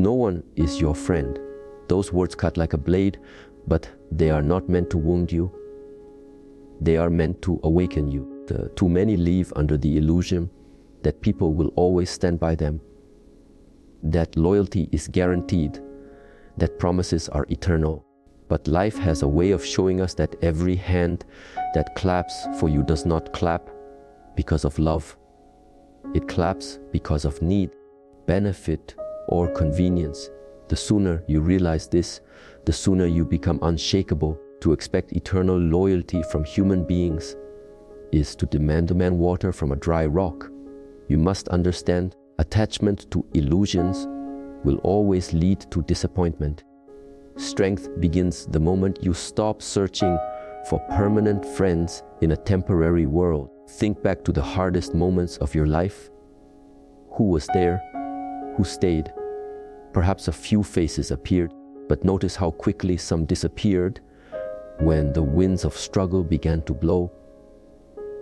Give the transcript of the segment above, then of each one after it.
No one is your friend. Those words cut like a blade, but they are not meant to wound you. They are meant to awaken you. Too many live under the illusion that people will always stand by them, that loyalty is guaranteed, that promises are eternal. But life has a way of showing us that every hand that claps for you does not clap because of love. It claps because of need, benefit, or convenience. The sooner you realize this, the sooner you become unshakable. To expect eternal loyalty from human beings is to demand water from a dry rock. You must understand, attachment to illusions will always lead to disappointment. Strength begins the moment you stop searching for permanent friends in a temporary world. Think back to the hardest moments of your life. Who was there? Who stayed? Perhaps a few faces appeared, but notice how quickly some disappeared when the winds of struggle began to blow.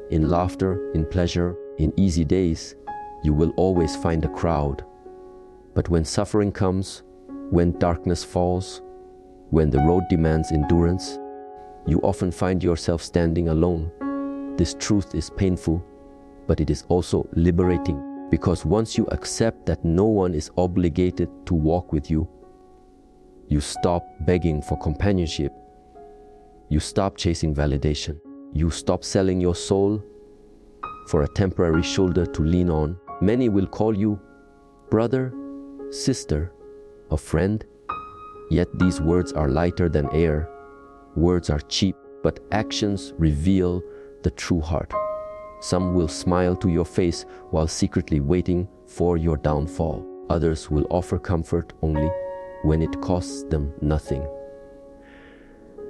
In laughter, in pleasure, in easy days, you will always find a crowd. But when suffering comes, when darkness falls, when the road demands endurance, you often find yourself standing alone. This truth is painful, but it is also liberating, because once you accept that no one is obligated to walk with you, you stop begging for companionship. You stop chasing validation. You stop selling your soul for a temporary shoulder to lean on. Many will call you brother, sister, a friend. Yet these words are lighter than air. Words are cheap, but actions reveal the true heart. Some will smile to your face while secretly waiting for your downfall. Others will offer comfort only when it costs them nothing.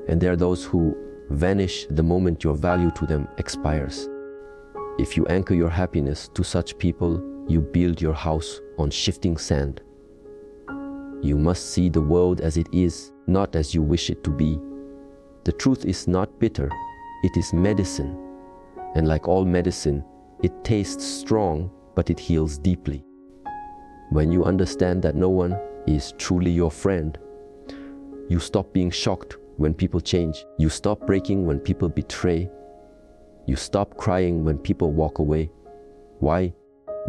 And there are those who vanish the moment your value to them expires. If you anchor your happiness to such people, you build your house on shifting sand. You must see the world as it is, not as you wish it to be. The truth is not bitter, it is medicine. And like all medicine, it tastes strong, but it heals deeply. When you understand that no one is truly your friend, you stop being shocked when people change. You stop breaking when people betray. You stop crying when people walk away. Why?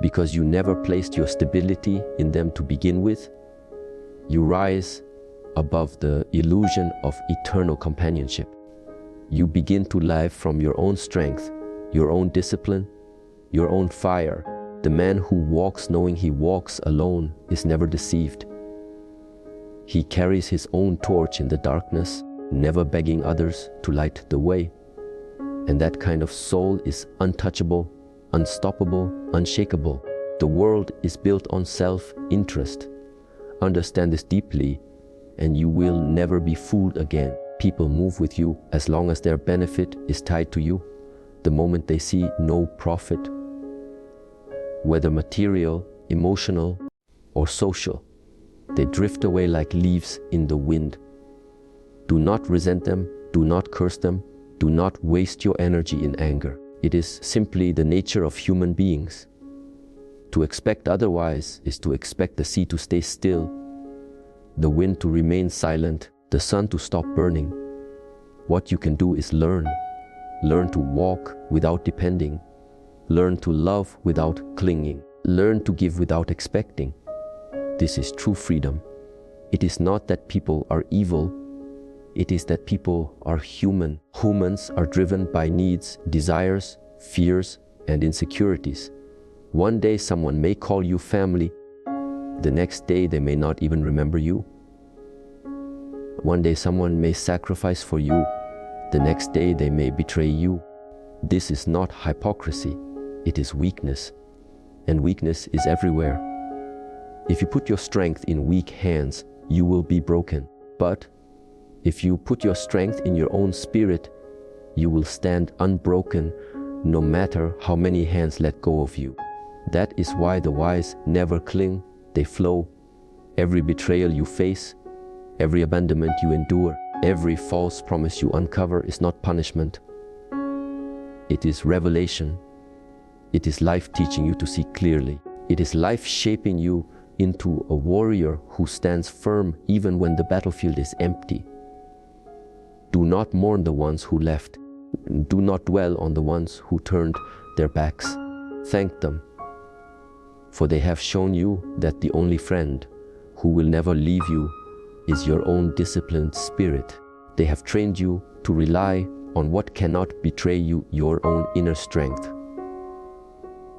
Because you never placed your stability in them to begin with. You rise above the illusion of eternal companionship. You begin to live from your own strength, your own discipline, your own fire. The man who walks knowing he walks alone is never deceived. He carries his own torch in the darkness, never begging others to light the way. And that kind of soul is untouchable, unstoppable, unshakable. The world is built on self-interest. Understand this deeply, and you will never be fooled again. People move with you as long as their benefit is tied to you. The moment they see no profit, whether material, emotional, or social, they drift away like leaves in the wind. Do not resent them, do not curse them, do not waste your energy in anger. It is simply the nature of human beings. To expect otherwise is to expect the sea to stay still, the wind to remain silent, the sun to stop burning. What you can do is learn. Learn to walk without depending. Learn to love without clinging. Learn to give without expecting. This is true freedom. It is not that people are evil. It is that people are human. Humans are driven by needs, desires, fears, and insecurities. One day someone may call you family. The next day they may not even remember you. One day someone may sacrifice for you. The next day they may betray you. This is not hypocrisy. It is weakness. And weakness is everywhere. If you put your strength in weak hands, you will be broken. But if you put your strength in your own spirit, you will stand unbroken no matter how many hands let go of you. That is why the wise never cling, they flow. Every betrayal you face, every abandonment you endure, every false promise you uncover is not punishment. It is revelation. It is life teaching you to see clearly. It is life shaping you into a warrior who stands firm even when the battlefield is empty. Do not mourn the ones who left. Do not dwell on the ones who turned their backs. Thank them, for they have shown you that the only friend who will never leave you is your own disciplined spirit. They have trained you to rely on what cannot betray you, your own inner strength.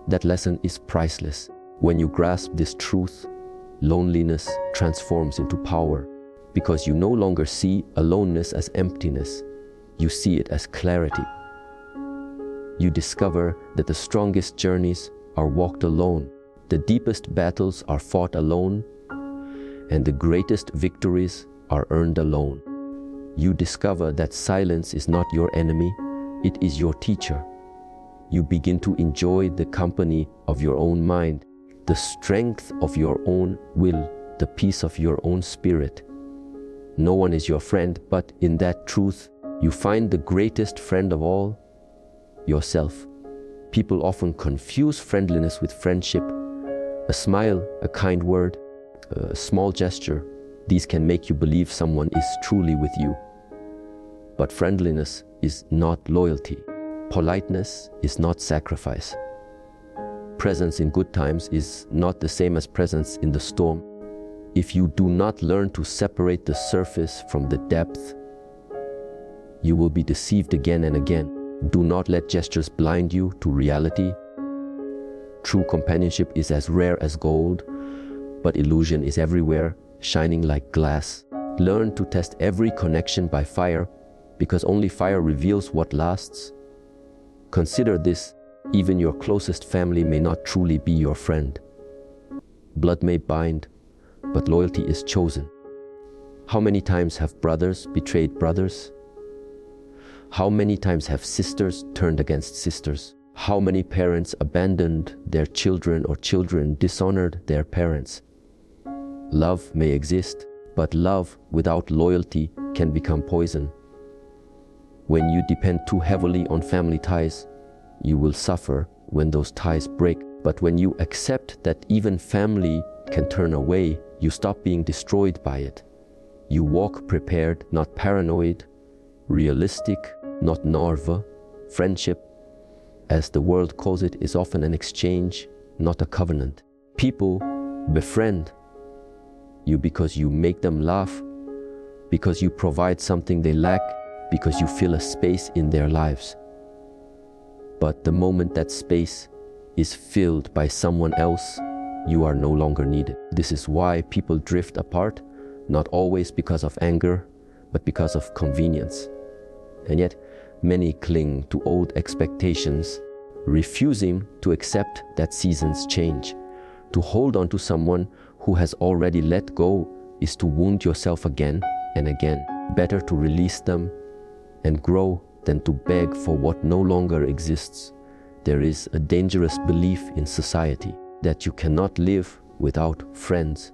That lesson is priceless. When you grasp this truth, loneliness transforms into power, because you no longer see aloneness as emptiness. You see it as clarity. You discover that the strongest journeys are walked alone, the deepest battles are fought alone, and the greatest victories are earned alone. You discover that silence is not your enemy, it is your teacher. You begin to enjoy the company of your own mind, the strength of your own will, the peace of your own spirit. No one is your friend, but in that truth, you find the greatest friend of all, yourself. People often confuse friendliness with friendship. A smile, a kind word, a small gesture, these can make you believe someone is truly with you. But friendliness is not loyalty. Politeness is not sacrifice. Presence in good times is not the same as presence in the storm. If you do not learn to separate the surface from the depth, you will be deceived again and again. Do not let gestures blind you to reality. True companionship is as rare as gold, but illusion is everywhere, shining like glass. Learn to test every connection by fire, because only fire reveals what lasts. Consider this, even your closest family may not truly be your friend. Blood may bind, but loyalty is chosen. How many times have brothers betrayed brothers? How many times have sisters turned against sisters? How many parents abandoned their children or children dishonored their parents? Love may exist, but love without loyalty can become poison. When you depend too heavily on family ties, you will suffer when those ties break. But when you accept that even family can turn away, you stop being destroyed by it. You walk prepared, not paranoid, realistic, not nervous. Friendship, as the world calls it, is often an exchange, not a covenant. People befriend you because you make them laugh, because you provide something they lack, because you fill a space in their lives. But the moment that space is filled by someone else, you are no longer needed. This is why people drift apart, not always because of anger, but because of convenience. And yet, many cling to old expectations, refusing to accept that seasons change. To hold on to someone who has already let go is to wound yourself again and again. Better to release them and grow than to beg for what no longer exists. There is a dangerous belief in society that you cannot live without friends.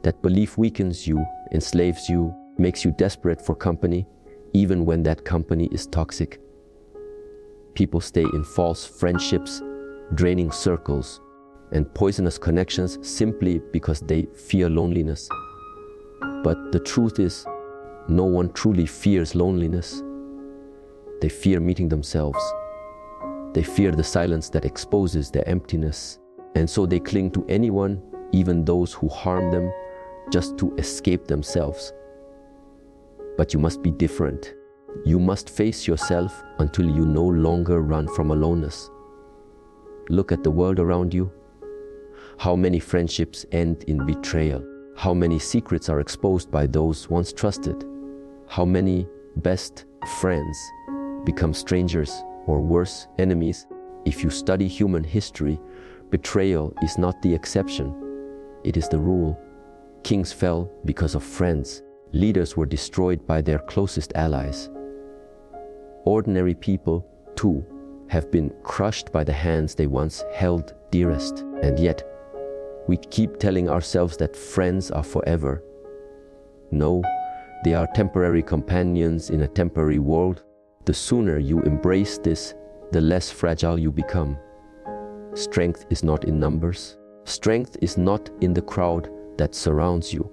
That belief weakens you, enslaves you, makes you desperate for company, even when that company is toxic. People stay in false friendships, draining circles, and poisonous connections simply because they fear loneliness. But the truth is, no one truly fears loneliness. They fear meeting themselves. They fear the silence that exposes their emptiness. And so they cling to anyone, even those who harm them, just to escape themselves. But you must be different. You must face yourself until you no longer run from aloneness. Look at the world around you. How many friendships end in betrayal? How many secrets are exposed by those once trusted? How many best friends become strangers or worse, enemies? If you study human history, betrayal is not the exception, it is the rule. Kings fell because of friends. Leaders were destroyed by their closest allies. Ordinary people, too, have been crushed by the hands they once held dearest. And yet, we keep telling ourselves that friends are forever. No, they are temporary companions in a temporary world. The sooner you embrace this, the less fragile you become. Strength is not in numbers. Strength is not in the crowd that surrounds you.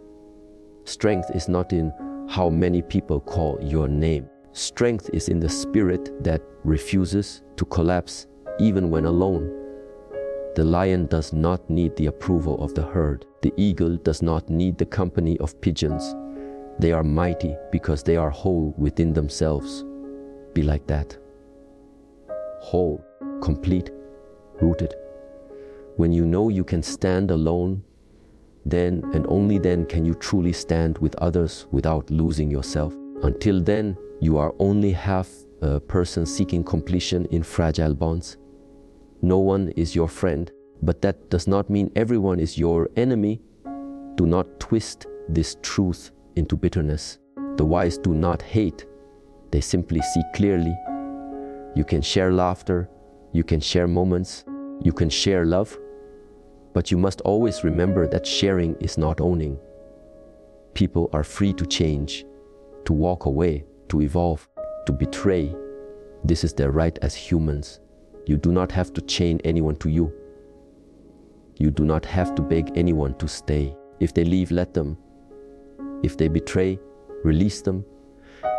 Strength is not in how many people call your name. Strength is in the spirit that refuses to collapse even when alone. The lion does not need the approval of the herd. The eagle does not need the company of pigeons. They are mighty because they are whole within themselves. Be like that. Whole, complete, rooted. When you know you can stand alone, then and only then can you truly stand with others without losing yourself. Until then, you are only half a person seeking completion in fragile bonds. No one is your friend, but that does not mean everyone is your enemy. Do not twist this truth into bitterness. The wise do not hate, they simply see clearly. You can share laughter, you can share moments, you can share love, but you must always remember that sharing is not owning. People are free to change, to walk away, to evolve, to betray. This is their right as humans. You do not have to chain anyone to you. You do not have to beg anyone to stay. If they leave, let them. If they betray, release them.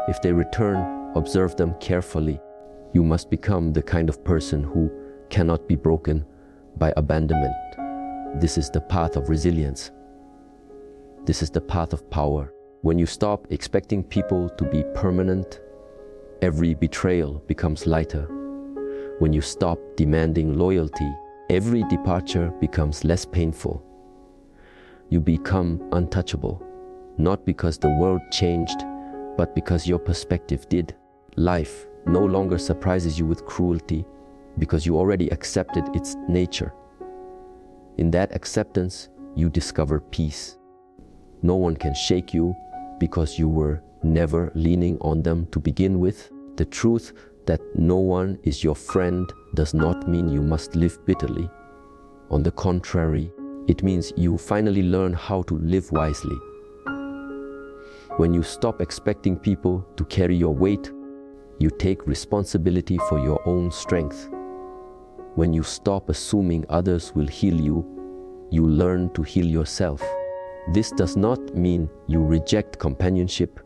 If they return, observe them carefully. You must become the kind of person who cannot be broken by abandonment. This is the path of resilience. This is the path of power. When you stop expecting people to be permanent, every betrayal becomes lighter. When you stop demanding loyalty, every departure becomes less painful. You become untouchable, not because the world changed, but because your perspective did. Life no longer surprises you with cruelty because you already accepted its nature. In that acceptance, you discover peace. No one can shake you because you were never leaning on them to begin with. The truth that no one is your friend does not mean you must live bitterly. On the contrary, it means you finally learn how to live wisely. When you stop expecting people to carry your weight, you take responsibility for your own strength. When you stop assuming others will heal you, you learn to heal yourself. This does not mean you reject companionship.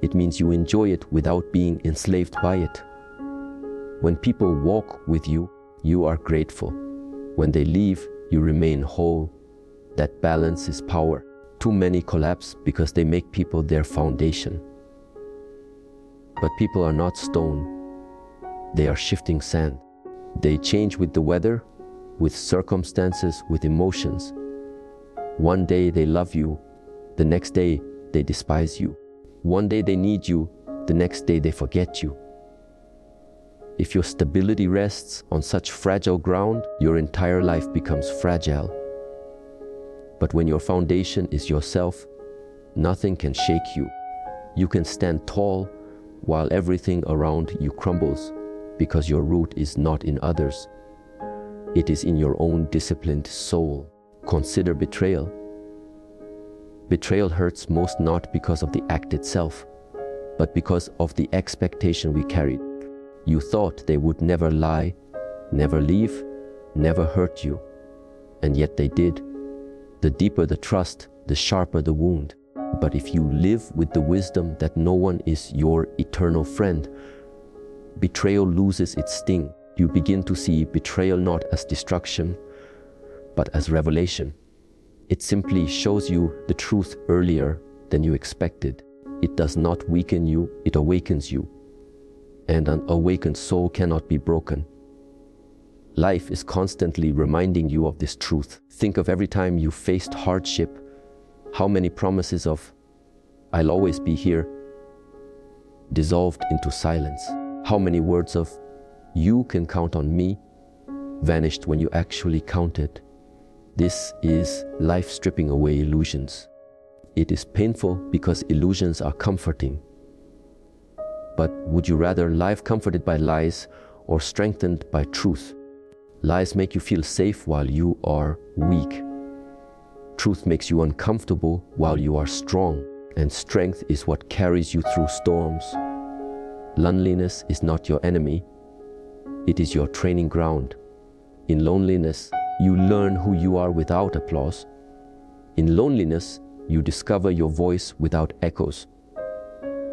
It means you enjoy it without being enslaved by it. When people walk with you, you are grateful. When they leave, you remain whole. That balance is power. Too many collapse because they make people their foundation. But people are not stone. They are shifting sand. They change with the weather, with circumstances, with emotions. One day they love you, the next day they despise you. One day they need you, the next day they forget you. If your stability rests on such fragile ground, your entire life becomes fragile. But when your foundation is yourself, nothing can shake you. You can stand tall while everything around you crumbles, because your root is not in others. It is in your own disciplined soul. Consider betrayal. Betrayal hurts most not because of the act itself, but because of the expectation we carried. You thought they would never lie, never leave, never hurt you, and yet they did. The deeper the trust, the sharper the wound. But if you live with the wisdom that no one is your eternal friend, betrayal loses its sting. You begin to see betrayal not as destruction, but as revelation. It simply shows you the truth earlier than you expected. It does not weaken you, it awakens you. And an awakened soul cannot be broken. Life is constantly reminding you of this truth. Think of every time you faced hardship, how many promises of, "I'll always be here," dissolved into silence. How many words of, "You can count on me," vanished when you actually counted. This is life stripping away illusions. It is painful because illusions are comforting. But would you rather life comforted by lies or strengthened by truth? Lies make you feel safe while you are weak. Truth makes you uncomfortable while you are strong, and strength is what carries you through storms. Loneliness is not your enemy, it is your training ground. In loneliness, you learn who you are without applause. In loneliness, you discover your voice without echoes.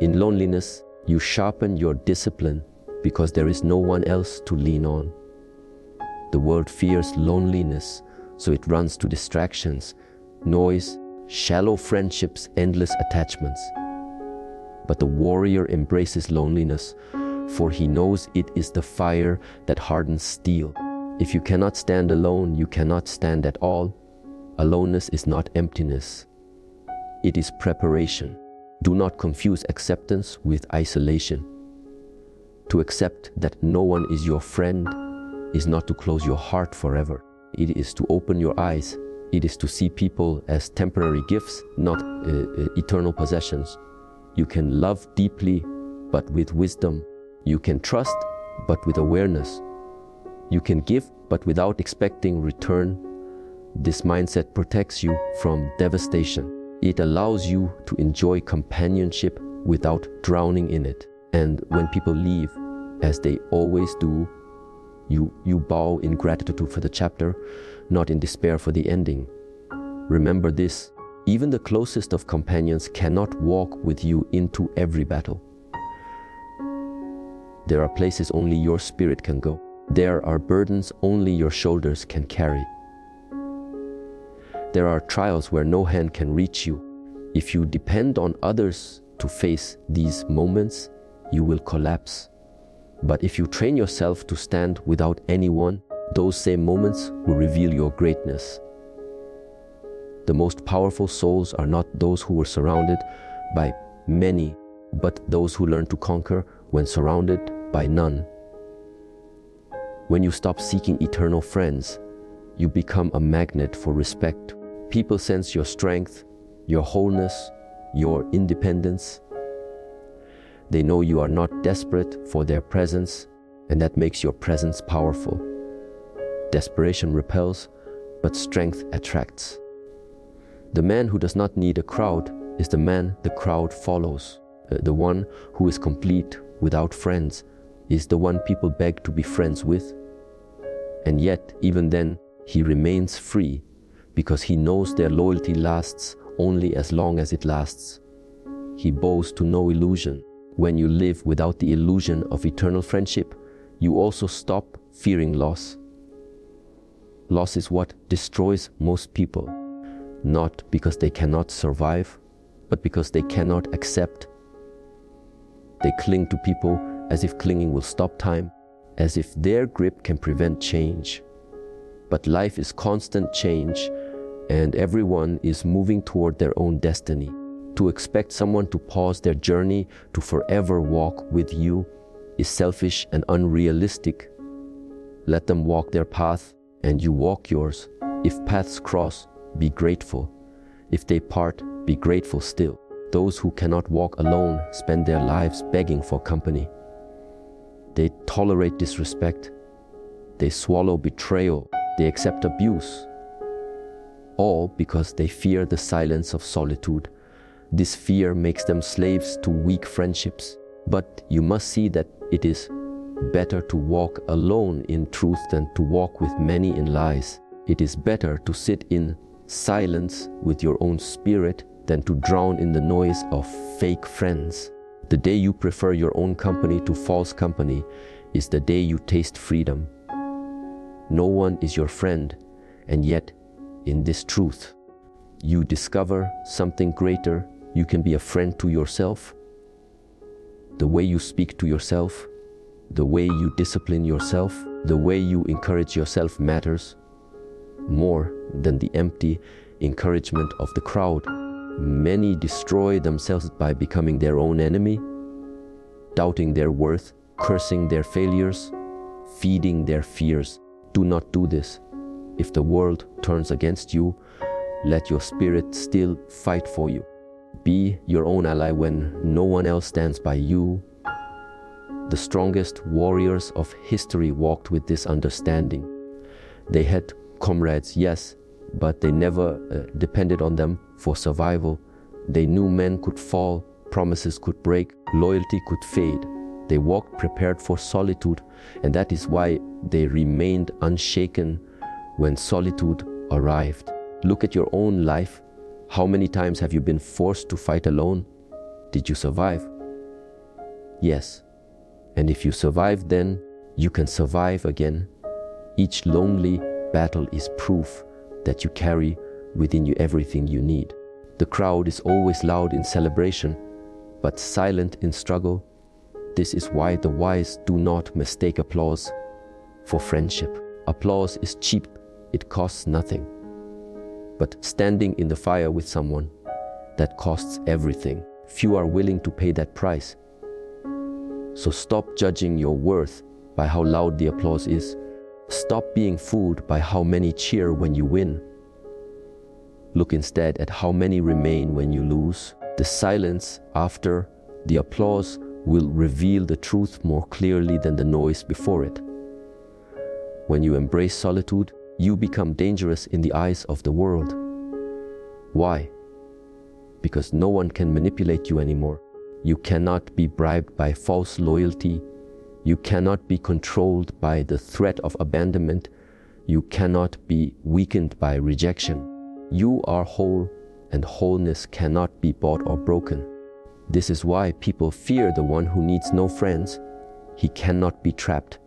In loneliness, you sharpen your discipline because there is no one else to lean on. The world fears loneliness, so it runs to distractions, noise, shallow friendships, endless attachments. But the warrior embraces loneliness, for he knows it is the fire that hardens steel. If you cannot stand alone, you cannot stand at all. Aloneness is not emptiness. It is preparation. Do not confuse acceptance with isolation. To accept that no one is your friend is not to close your heart forever. It is to open your eyes. It is to see people as temporary gifts, not eternal possessions. You can love deeply, but with wisdom. You can trust, but with awareness. You can give, but without expecting return. This mindset protects you from devastation. It allows you to enjoy companionship without drowning in it. And when people leave, as they always do, you bow in gratitude for the chapter, not in despair for the ending. Remember this, even the closest of companions cannot walk with you into every battle. There are places only your spirit can go. There are burdens only your shoulders can carry. There are trials where no hand can reach you. If you depend on others to face these moments, you will collapse. But if you train yourself to stand without anyone, those same moments will reveal your greatness. The most powerful souls are not those who were surrounded by many, but those who learn to conquer when surrounded by none. When you stop seeking eternal friends, you become a magnet for respect. People sense your strength, your wholeness, your independence. They know you are not desperate for their presence, and that makes your presence powerful. Desperation repels, but strength attracts. The man who does not need a crowd is the man the crowd follows. The one who is complete without friends is the one people beg to be friends with. And yet, even then, he remains free because he knows their loyalty lasts only as long as it lasts. He bows to no illusion. When you live without the illusion of eternal friendship, you also stop fearing loss. Loss is what destroys most people, not because they cannot survive, but because they cannot accept. They cling to people as if clinging will stop time, as if their grip can prevent change. But life is constant change, and everyone is moving toward their own destiny. To expect someone to pause their journey to forever walk with you is selfish and unrealistic. Let them walk their path, and you walk yours. If paths cross, be grateful. If they part, be grateful still. Those who cannot walk alone spend their lives begging for company. They tolerate disrespect. They swallow betrayal. They accept abuse. All because they fear the silence of solitude. This fear makes them slaves to weak friendships. But you must see that it is better to walk alone in truth than to walk with many in lies. It is better to sit in silence with your own spirit than to drown in the noise of fake friends. The day you prefer your own company to false company is the day you taste freedom. No one is your friend, and yet, in this truth, you discover something greater. You can be a friend to yourself. The way you speak to yourself, the way you discipline yourself, the way you encourage yourself matters more than the empty encouragement of the crowd. Many destroy themselves by becoming their own enemy, doubting their worth, cursing their failures, feeding their fears. Do not do this. If the world turns against you, let your spirit still fight for you. Be your own ally when no one else stands by you. The strongest warriors of history walked with this understanding. They had comrades, yes, but they never depended on them for survival. They knew men could fall, promises could break, loyalty could fade. They walked prepared for solitude, and that is why they remained unshaken when solitude arrived. Look at your own life. How many times have you been forced to fight alone? Did you survive? Yes. And if you survived then, you can survive again. Each lonely battle is proof that you carry within you everything you need. The crowd is always loud in celebration, but silent in struggle. This is why the wise do not mistake applause for friendship. Applause is cheap, it costs nothing. But standing in the fire with someone, that costs everything. Few are willing to pay that price. So stop judging your worth by how loud the applause is. Stop being fooled by how many cheer when you win. Look instead at how many remain when you lose. The silence after the applause will reveal the truth more clearly than the noise before it. When you embrace solitude, you become dangerous in the eyes of the world. Why? Because no one can manipulate you anymore. You cannot be bribed by false loyalty. You cannot be controlled by the threat of abandonment. You cannot be weakened by rejection. You are whole, and wholeness cannot be bought or broken. This is why people fear the one who needs no friends. He cannot be trapped.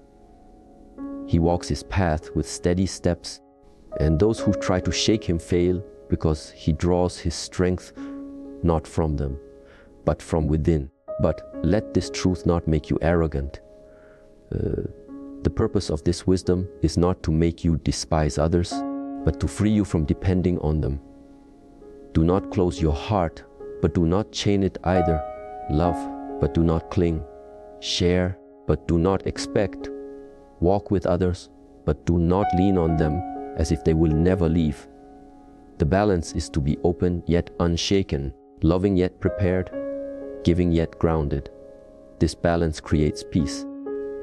He walks his path with steady steps, and those who try to shake him fail because he draws his strength not from them, but from within. But let this truth not make you arrogant. The purpose of this wisdom is not to make you despise others, but to free you from depending on them. Do not close your heart, but do not chain it either. Love, but do not cling. Share, but do not expect. Walk with others, but do not lean on them as if they will never leave. The balance is to be open yet unshaken, loving yet prepared, giving yet grounded. This balance creates peace,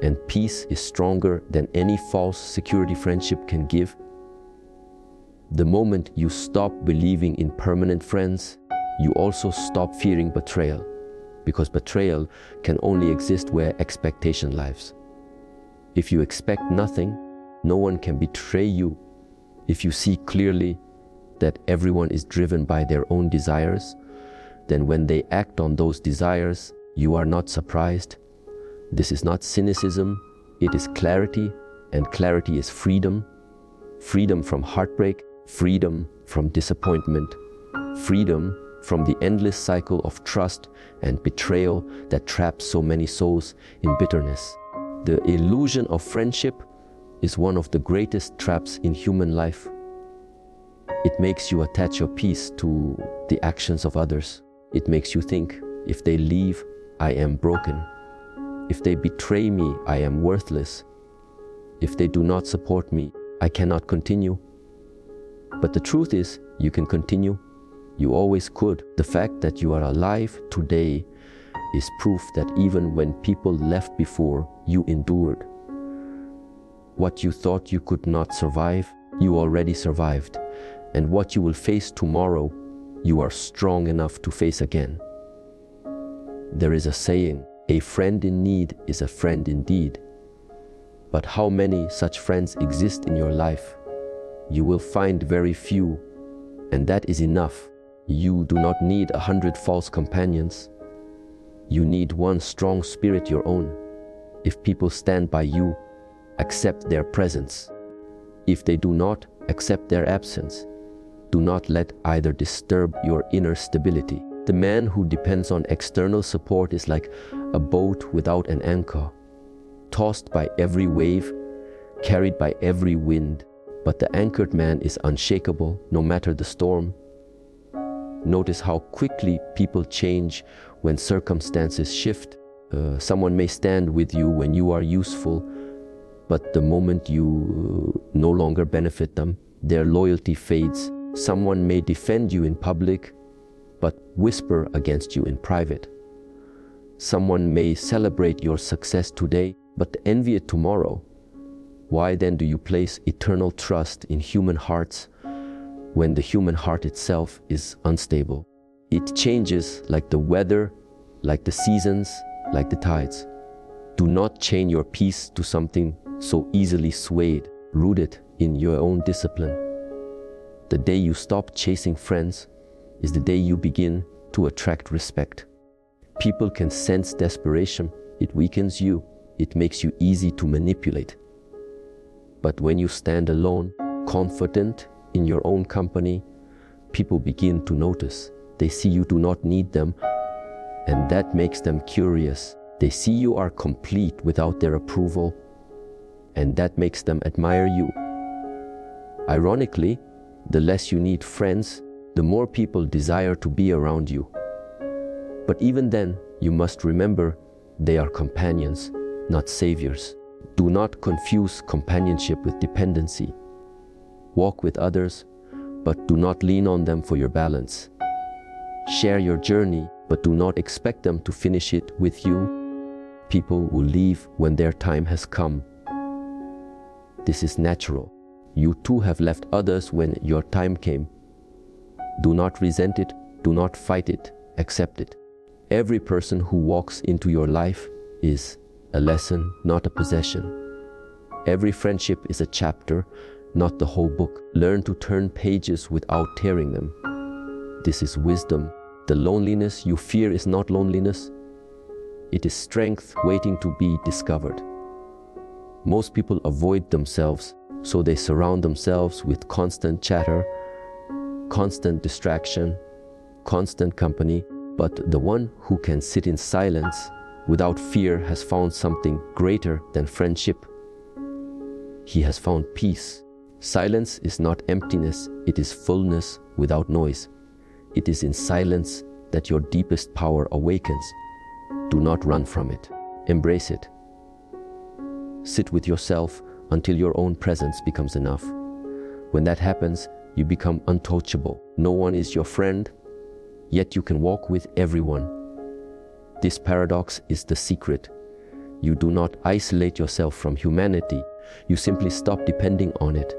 and peace is stronger than any false security friendship can give. The moment you stop believing in permanent friends, you also stop fearing betrayal, because betrayal can only exist where expectation lives. If you expect nothing, no one can betray you. If you see clearly that everyone is driven by their own desires, then when they act on those desires, you are not surprised. This is not cynicism, it is clarity, and clarity is freedom. Freedom from heartbreak, freedom from disappointment, freedom from the endless cycle of trust and betrayal that traps so many souls in bitterness. The illusion of friendship is one of the greatest traps in human life. It makes you attach your peace to the actions of others. It makes you think, if they leave, I am broken. If they betray me, I am worthless. If they do not support me, I cannot continue. But the truth is, you can continue. You always could. The fact that you are alive today is proof that even when people left before, you endured. What you thought you could not survive, you already survived. And what you will face tomorrow, you are strong enough to face again. There is a saying, a friend in need is a friend indeed. But how many such friends exist in your life? You will find very few, and that is enough. You do not need 100 false companions. You need one strong spirit, your own. If people stand by you, accept their presence. If they do not, accept their absence. Do not let either disturb your inner stability. The man who depends on external support is like a boat without an anchor, tossed by every wave, carried by every wind. But the anchored man is unshakable, no matter the storm. Notice how quickly people change when circumstances shift. Someone may stand with you when you are useful, but the moment you no longer benefit them, their loyalty fades. Someone may defend you in public, but whisper against you in private. Someone may celebrate your success today, but envy it tomorrow. Why then do you place eternal trust in human hearts when the human heart itself is unstable? It changes like the weather, like the seasons, like the tides. Do not chain your peace to something so easily swayed. Root it in your own discipline. The day you stop chasing friends is the day you begin to attract respect. People can sense desperation. It weakens you. It makes you easy to manipulate. But when you stand alone, confident in your own company, people begin to notice. They see you do not need them, and that makes them curious. They see you are complete without their approval, and that makes them admire you. Ironically, the less you need friends, the more people desire to be around you. But even then, you must remember they are companions, not saviors. Do not confuse companionship with dependency. Walk with others, but do not lean on them for your balance. Share your journey, but do not expect them to finish it with you. People will leave when their time has come. This is natural. You too have left others when your time came. Do not resent it, do not fight it, accept it. Every person who walks into your life is a lesson, not a possession. Every friendship is a chapter, not the whole book. Learn to turn pages without tearing them. This is wisdom. The loneliness you fear is not loneliness. It is strength waiting to be discovered. Most people avoid themselves, so they surround themselves with constant chatter, constant distraction, constant company. But the one who can sit in silence without fear has found something greater than friendship. He has found peace. Silence is not emptiness, it is fullness without noise. It is in silence that your deepest power awakens. Do not run from it. Embrace it. Sit with yourself until your own presence becomes enough. When that happens, you become untouchable. No one is your friend, yet you can walk with everyone. This paradox is the secret. You do not isolate yourself from humanity. You simply stop depending on it.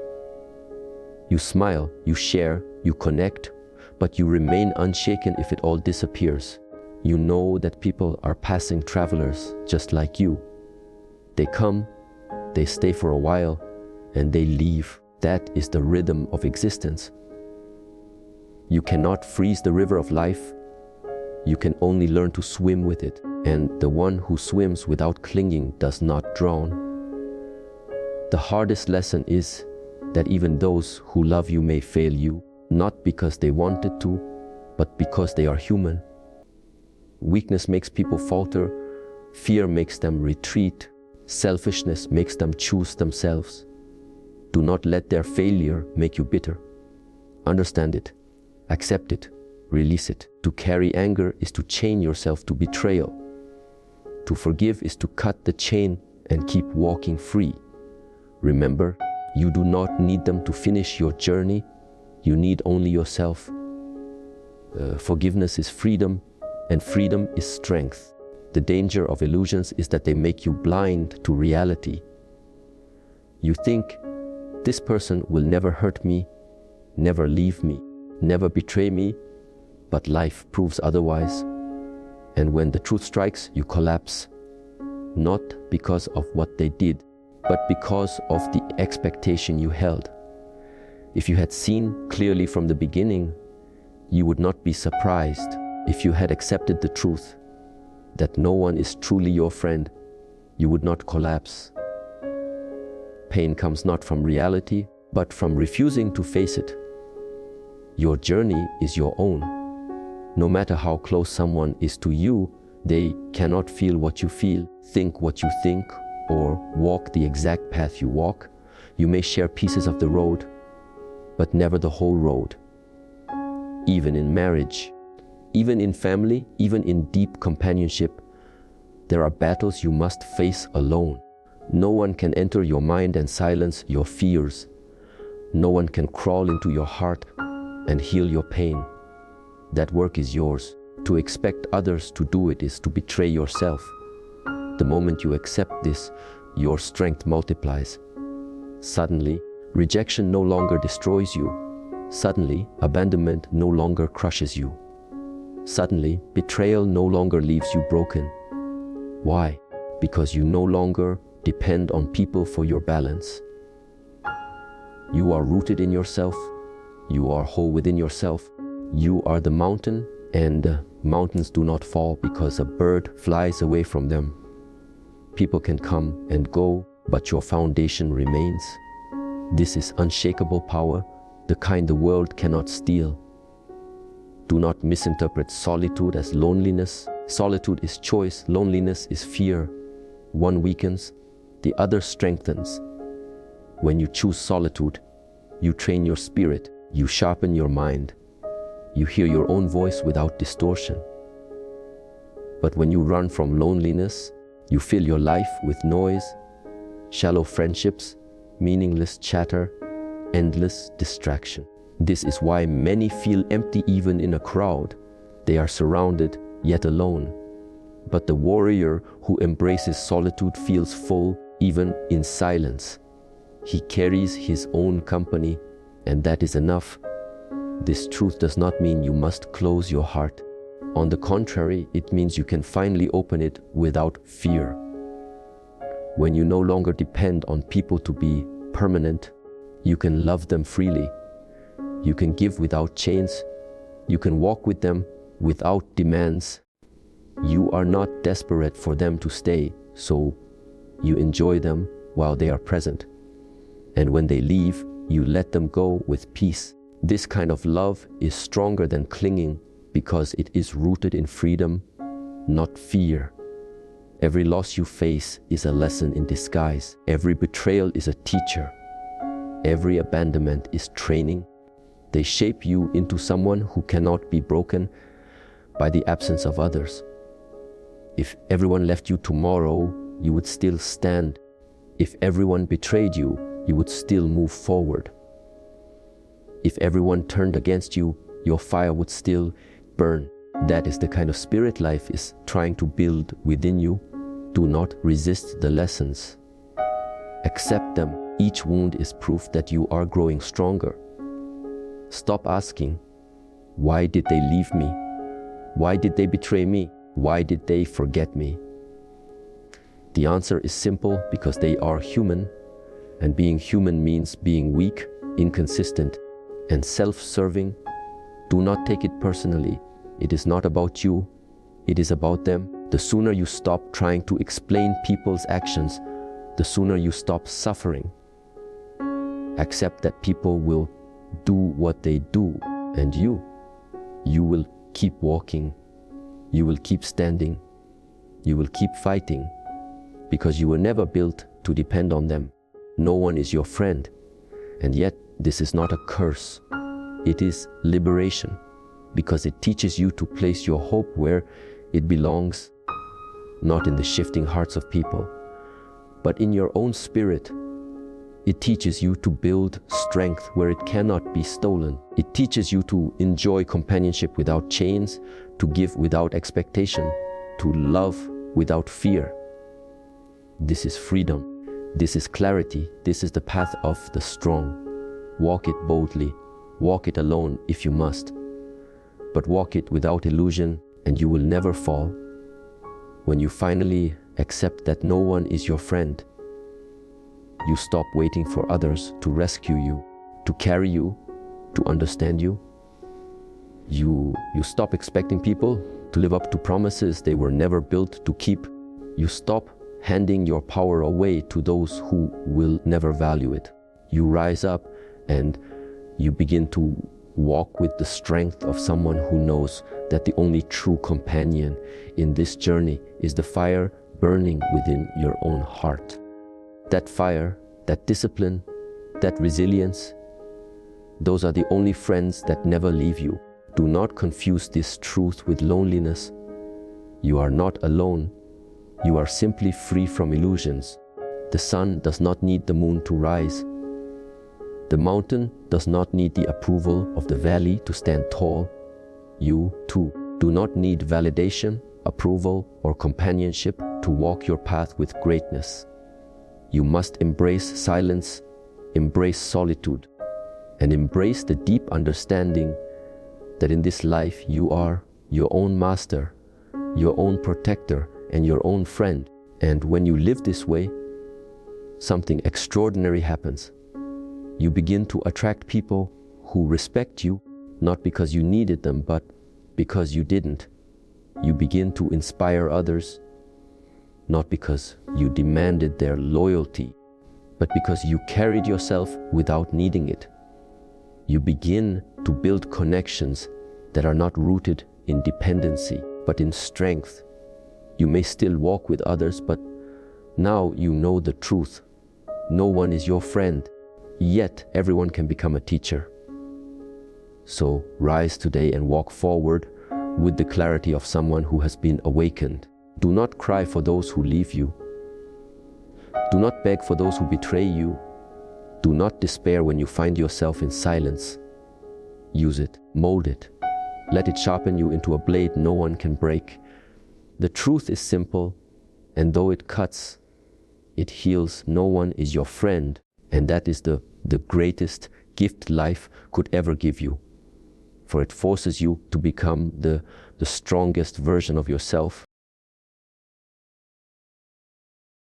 You smile, you share, you connect, but you remain unshaken if it all disappears. You know that people are passing travelers just like you. They come, they stay for a while, and they leave. That is the rhythm of existence. You cannot freeze the river of life. You can only learn to swim with it. And the one who swims without clinging does not drown. The hardest lesson is that even those who love you may fail you, not because they wanted to, but because they are human. Weakness makes people falter. Fear makes them retreat. Selfishness makes them choose themselves. Do not let their failure make you bitter. Understand it. Accept it. Release it. To carry anger is to chain yourself to betrayal. To forgive is to cut the chain and keep walking free. Remember, you do not need them to finish your journey. You need only yourself. Forgiveness is freedom, and freedom is strength. The danger of illusions is that they make you blind to reality. You think, this person will never hurt me, never leave me, never betray me, but life proves otherwise. And when the truth strikes, you collapse, not because of what they did, but because of the expectation you held. If you had seen clearly from the beginning, you would not be surprised. If you had accepted the truth that no one is truly your friend, you would not collapse. Pain comes not from reality, but from refusing to face it. Your journey is your own. No matter how close someone is to you, they cannot feel what you feel, think what you think, or walk the exact path you walk. You may share pieces of the road, but never the whole road. Even in marriage, even in family, even in deep companionship, there are battles you must face alone. No one can enter your mind and silence your fears. No one can crawl into your heart and heal your pain. That work is yours. To expect others to do it is to betray yourself. The moment you accept this, your strength multiplies. Suddenly, rejection no longer destroys you. Suddenly, abandonment no longer crushes you. Suddenly, betrayal no longer leaves you broken. Why? Because you no longer depend on people for your balance. You are rooted in yourself. You are whole within yourself. You are the mountain, and mountains do not fall because a bird flies away from them. People can come and go, but your foundation remains. This is unshakable power, the kind the world cannot steal. Do not misinterpret solitude as loneliness. Solitude is choice, loneliness is fear. One weakens, the other strengthens. When you choose solitude, you train your spirit, you sharpen your mind. You hear your own voice without distortion. But when you run from loneliness, you fill your life with noise, shallow friendships, meaningless chatter, endless distraction. This is why many feel empty even in a crowd. They are surrounded, yet alone. But the warrior who embraces solitude feels full even in silence. He carries his own company, and that is enough. This truth does not mean you must close your heart. On the contrary, it means you can finally open it without fear. When you no longer depend on people to be permanent, you can love them freely. You can give without chains. You can walk with them without demands. You are not desperate for them to stay, so you enjoy them while they are present. And when they leave, you let them go with peace. This kind of love is stronger than clinging because it is rooted in freedom, not fear. Every loss you face is a lesson in disguise. Every betrayal is a teacher. Every abandonment is training. They shape you into someone who cannot be broken by the absence of others. If everyone left you tomorrow, you would still stand. If everyone betrayed you, you would still move forward. If everyone turned against you, your fire would still burn. That is the kind of spirit life is trying to build within you. Do not resist the lessons. Accept them. Each wound is proof that you are growing stronger. Stop asking, why did they leave me? Why did they betray me? Why did they forget me? The answer is simple, because they are human, and being human means being weak, inconsistent, and self-serving. Do not take it personally. It is not about you, it is about them. The sooner you stop trying to explain people's actions, the sooner you stop suffering. Accept that people will do what they do, and you will keep walking, you will keep standing, you will keep fighting, because you were never built to depend on them. No one is your friend, and yet this is not a curse. It is liberation, because it teaches you to place your hope where it belongs, not in the shifting hearts of people, but in your own spirit. It teaches you to build strength where it cannot be stolen. It teaches you to enjoy companionship without chains, to give without expectation, to love without fear. This is freedom. This is clarity. This is the path of the strong. Walk it boldly. Walk it alone if you must. But walk it without illusion, and you will never fall. When you finally accept that no one is your friend, you stop waiting for others to rescue you, to carry you, to understand you. You stop expecting people to live up to promises they were never built to keep. You stop handing your power away to those who will never value it. You rise up and you begin to walk with the strength of someone who knows that the only true companion in this journey is the fire burning within your own heart. That fire, that discipline, that resilience, those are the only friends that never leave you. Do not confuse this truth with loneliness. You are not alone. You are simply free from illusions. The sun does not need the moon to rise. The mountain does not need the approval of the valley to stand tall. You, too, do not need validation, approval, or companionship to walk your path with greatness. You must embrace silence, embrace solitude, and embrace the deep understanding that in this life you are your own master, your own protector, and your own friend. And when you live this way, something extraordinary happens. You begin to attract people who respect you, not because you needed them, but because you didn't. You begin to inspire others, not because you demanded their loyalty, but because you carried yourself without needing it. You begin to build connections that are not rooted in dependency, but in strength. You may still walk with others, but now you know the truth. No one is your friend, yet everyone can become a teacher. So rise today and walk forward with the clarity of someone who has been awakened. Do not cry for those who leave you. Do not beg for those who betray you. Do not despair when you find yourself in silence. Use it, mold it. Let it sharpen you into a blade no one can break. The truth is simple, and though it cuts, it heals. No one is your friend, and that is the greatest gift life could ever give you. For it forces you to become the strongest version of yourself.